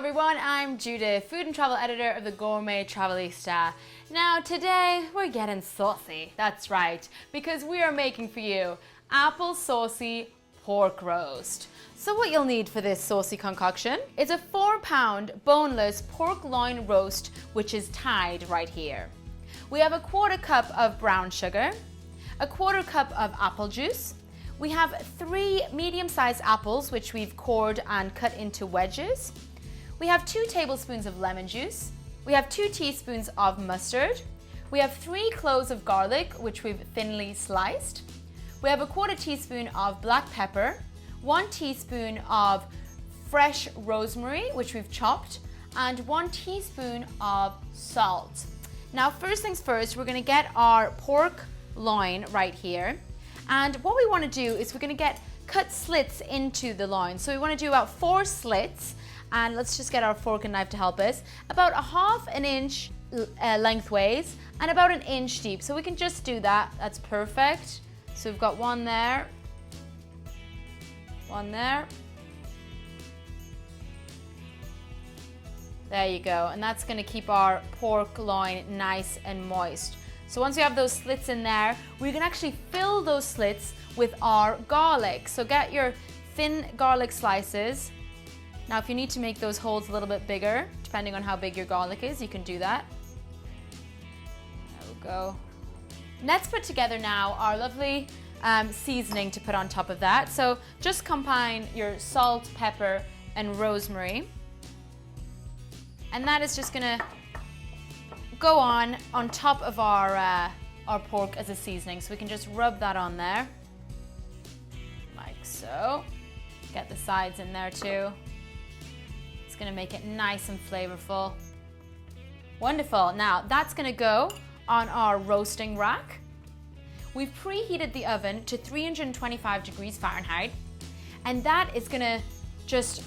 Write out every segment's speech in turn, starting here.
everyone, I'm Judith, food and travel editor of the Gourmet Travelista. Now today we're getting saucy, that's right, because we are making for you apple saucy pork roast. So what you'll need for this saucy concoction is a 4-pound boneless pork loin roast, which is tied right here. We have a 1/4 cup of brown sugar, a 1/4 cup of apple juice. We have 3 medium-sized apples, which we've cored and cut into wedges. We have 2 tablespoons of lemon juice. We have 2 teaspoons of mustard. We have 3 cloves of garlic, which we've thinly sliced. We have a 1/4 teaspoon of black pepper, 1 teaspoon of fresh rosemary, which we've chopped, and 1 teaspoon of salt. Now, first things first, we're gonna get our pork loin right here. And what we wanna do is we're gonna cut slits into the loin. So we wanna do about 4 slits, and let's just get our fork and knife to help us. About 1/2 inch lengthways and about 1 inch deep. So we can just do that, that's perfect. So we've got 1 there, 1 there. There you go, and that's gonna keep our pork loin nice and moist. So once we have those slits in there, we can actually fill those slits with our garlic. So get your thin garlic slices. Now if you need to make those holes a little bit bigger, depending on how big your garlic is, you can do that. There we go. Let's put together now our lovely seasoning to put on top of that. So just combine your salt, pepper, and rosemary. And that is just gonna go on top of our pork as a seasoning. So we can just rub that on there, like so. Get the sides in there too. It's gonna make it nice and flavorful. Wonderful, now that's gonna go on our roasting rack. We've preheated the oven to 325 degrees Fahrenheit, and that is gonna just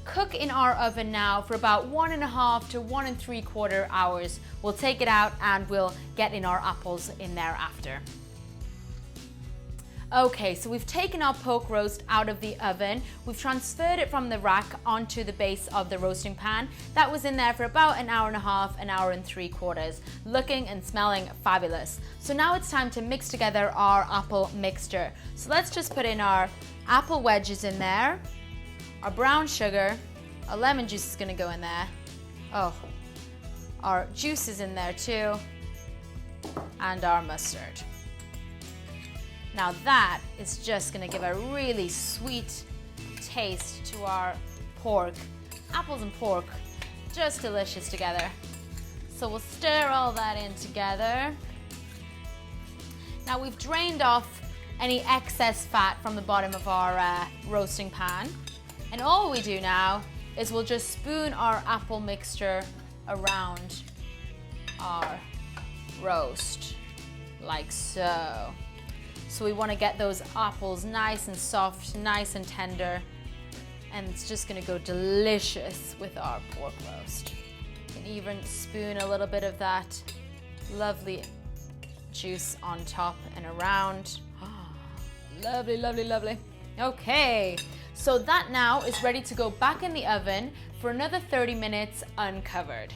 cook in our oven now for about 1.5 to 1 3/4 hours. We'll take it out and we'll get in our apples in there after. Okay, so we've taken our pork roast out of the oven. We've transferred it from the rack onto the base of the roasting pan. That was in there for about 1.5 hours, 1 3/4 hours, looking and smelling fabulous. So now it's time to mix together our apple mixture. So let's just put in our apple wedges in there, our brown sugar, our lemon juice is gonna go in there. Oh, our juice is in there too, and our mustard. Now that is just gonna give a really sweet taste to our pork. Apples and pork, just delicious together. So we'll stir all that in together. Now we've drained off any excess fat from the bottom of our roasting pan. And all we do now is we'll just spoon our apple mixture around our roast, like so. So we want to get those apples nice and soft, nice and tender, and it's just going to go delicious with our pork roast. You can even spoon a little bit of that lovely juice on top and around. Lovely, lovely, lovely. Okay, so that now is ready to go back in the oven for another 30 minutes uncovered.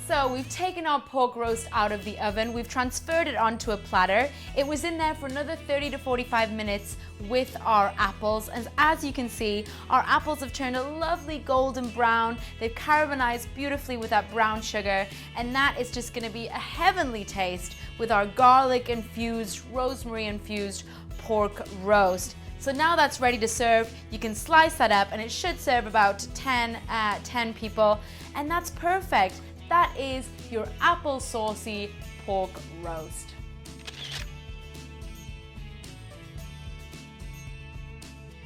So we've taken our pork roast out of the oven, we've transferred it onto a platter. It was in there for another 30 to 45 minutes with our apples, and as you can see, our apples have turned a lovely golden brown. They've caramelized beautifully with that brown sugar, and that is just gonna be a heavenly taste with our garlic infused, rosemary infused pork roast. So now that's ready to serve. You can slice that up and it should serve about 10 people, and that's perfect. That is your apple saucy pork roast.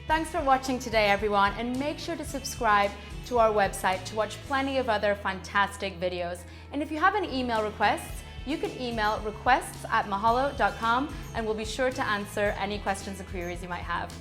Thanks for watching today, everyone, and make sure to subscribe to our website to watch plenty of other fantastic videos. And if you have any email requests, you can email requests@mahalo.com, and we'll be sure to answer any questions and queries you might have.